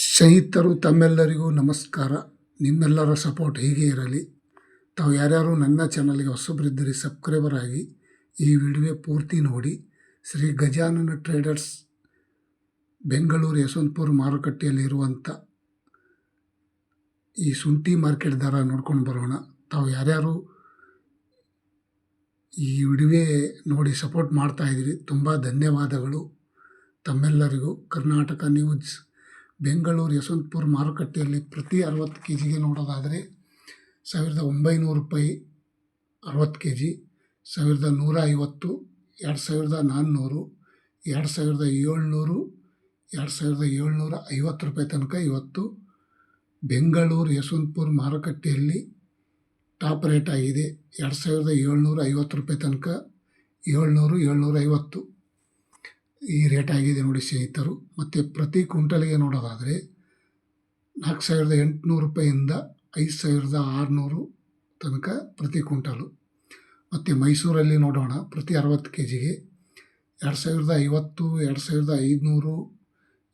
ಸ್ನೇಹಿತರು ತಮ್ಮೆಲ್ಲರಿಗೂ ನಮಸ್ಕಾರ. ನಿಮ್ಮೆಲ್ಲರ ಸಪೋರ್ಟ್ ಹೀಗೆ ಇರಲಿ. ತಾವು ಯಾರ್ಯಾರು ನನ್ನ ಚಾನಲ್ಗೆ ಹೊಸಬರಿದ್ದರೆ ಸಬ್ಸ್ಕ್ರೈಬರ್ ಆಗಿ ಈ ವಿಡಿಯೋ ಪೂರ್ತಿ ನೋಡಿ. ಶ್ರೀ ಗಜಾನನ ಟ್ರೇಡರ್ಸ್ ಬೆಂಗಳೂರು ಯಶವಂತಪುರ ಮಾರುಕಟ್ಟೆಯಲ್ಲಿರುವಂಥ ಈ ಶುಂಠಿ ಮಾರ್ಕೆಟ್ ದರ ನೋಡ್ಕೊಂಡು ಬರೋಣ. ತಾವು ಯಾರ್ಯಾರು ಈ ವಿಡಿಯೋ ನೋಡಿ ಸಪೋರ್ಟ್ ಮಾಡ್ತಾಯಿದ್ದೀರಿ, ತುಂಬ ಧನ್ಯವಾದಗಳು ತಮ್ಮೆಲ್ಲರಿಗೂ. ಕರ್ನಾಟಕ ನ್ಯೂಸ್ ಬೆಂಗಳೂರು ಯಶವಂತಪುರ ಮಾರುಕಟ್ಟೆಯಲ್ಲಿ ಪ್ರತಿ 60 kgಗೆ ನೋಡೋದಾದರೆ 1900 ರೂಪಾಯಿ 60 kg, 1150, 2400, 2700, 2750 ರೂಪಾಯಿ ತನಕ ಇವತ್ತು ಬೆಂಗಳೂರು ಯಶವಂತಪುರ ಮಾರುಕಟ್ಟೆಯಲ್ಲಿ ಟಾಪ್ ರೇಟ್ ಆಗಿದೆ. 2750 ರೂಪಾಯಿ ತನಕ 700, 750 ಈ ರೇಟ್ ಆಗಿದೆ ನೋಡಿ ಸ್ನೇಹಿತರು. ಮತ್ತು ಪ್ರತಿ ಕ್ವಿಂಟಲ್ಗೆ ನೋಡೋದಾದರೆ 4800 ರೂಪಾಯಿಂದ 5600 ತನಕ ಪ್ರತಿ ಕ್ವಿಂಟಲು. ಮತ್ತು ಮೈಸೂರಲ್ಲಿ ನೋಡೋಣ, ಪ್ರತಿ 60 kgಗೆ 2050, 2500,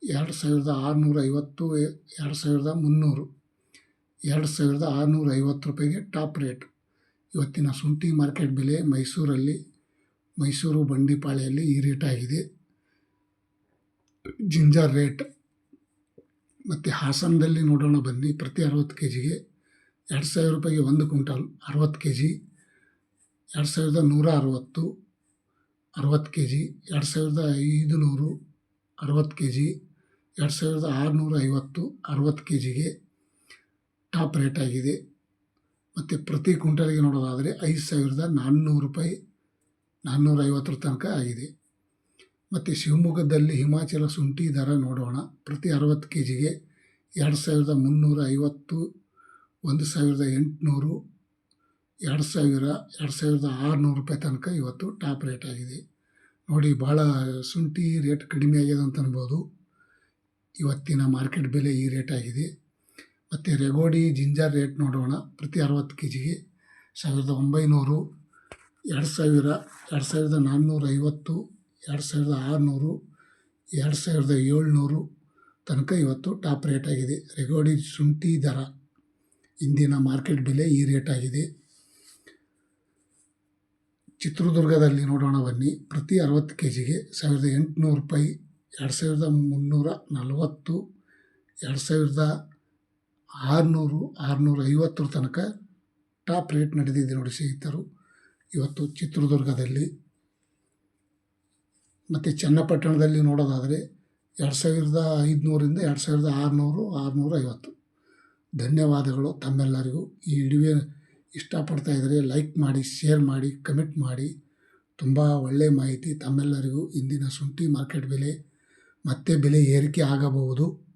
2650, 2300, 2650 ರೂಪಾಯಿಗೆ ಟಾಪ್ ರೇಟ್ ಇವತ್ತಿನ ಶುಂಠಿ ಮಾರ್ಕೆಟ್ ಬೆಲೆ ಮೈಸೂರು ಬಂಡಿಪಾಳ್ಯಲ್ಲಿ ಈ ರೇಟ್ ಆಗಿದೆ. Ginger rate. ಮತ್ತು ಹಾಸನದಲ್ಲಿ ನೋಡೋಣ ಬನ್ನಿ, ಪ್ರತಿ 60 kgಗೆ 2000 ರೂಪಾಯಿಗೆ 1 quintal 60 kg, 2160, 60 kg, 2500, 60 kg, 2650, 60 kgಗೆ top rate ಆಗಿದೆ. ಮತ್ತು ಪ್ರತಿ ಕ್ವಿಂಟಲ್ಗೆ ನೋಡೋದಾದರೆ 5400 ರೂಪಾಯಿ 450 ತನಕ ಆಗಿದೆ. ಮತ್ತು ಶಿವಮೊಗ್ಗದಲ್ಲಿ ಹಿಮಾಚಲ ಶುಂಠಿ ದರ ನೋಡೋಣ, ಪ್ರತಿ 60 kgಗೆ 2350, 1800, 2000, 2600 ರೂಪಾಯಿ ತನಕ ಇವತ್ತು ಟಾಪ್ ರೇಟ್ ಆಗಿದೆ ನೋಡಿ. ಭಾಳ ಶುಂಠಿ ರೇಟ್ ಕಡಿಮೆ ಆಗಿದೆ ಅಂತ ಅನ್ಬೋದು. ಇವತ್ತಿನ ಮಾರ್ಕೆಟ್ ಬೆಲೆ ಈ ರೇಟ್ ಆಗಿದೆ. ಮತ್ತು ರೆಗೋಡಿ ಜಿಂಜರ್ ರೇಟ್ ನೋಡೋಣ, ಪ್ರತಿ 60 kgಗೆ 1900, 2000, 2450, 2600, 2700 ತನಕ ಇವತ್ತು ಟಾಪ್ ರೇಟ್ ಆಗಿದೆ. ರೆಗೋಡಿ ಶುಂಠಿ ದರ ಇಂದಿನ ಮಾರ್ಕೆಟ್ ಬೆಲೆ ಈ ರೇಟ್ ಆಗಿದೆ. ಚಿತ್ರದುರ್ಗದಲ್ಲಿ ನೋಡೋಣ ಬನ್ನಿ, ಪ್ರತಿ 60 kgಗೆ 1800 ರೂಪಾಯಿ, 2340, 2600, 650 ತನಕ ಟಾಪ್ ರೇಟ್ ನಡೆದಿದೆ ನೋಡಿ ಸ್ನೇಹಿತರು ಇವತ್ತು ಚಿತ್ರದುರ್ಗದಲ್ಲಿ. ಮತ್ತು ಚನ್ನಪಟ್ಟಣದಲ್ಲಿ ನೋಡೋದಾದರೆ 2500ರಿಂದ 2600, 650. ಧನ್ಯವಾದಗಳು ತಮ್ಮೆಲ್ಲರಿಗೂ. ಈ ವಿಡಿಯೋ ಇಷ್ಟಪಡ್ತಾ ಇದ್ದರೆ ಲೈಕ್ ಮಾಡಿ, ಶೇರ್ ಮಾಡಿ, ಕಮೆಂಟ್ ಮಾಡಿ. ತುಂಬ ಒಳ್ಳೆಯ ಮಾಹಿತಿ ತಮ್ಮೆಲ್ಲರಿಗೂ. ಇಂದಿನ ಶುಂಠಿ ಮಾರ್ಕೆಟ್ ಬೆಲೆ ಮತ್ತೆ ಬೆಲೆ ಏರಿಕೆ ಆಗಬಹುದು.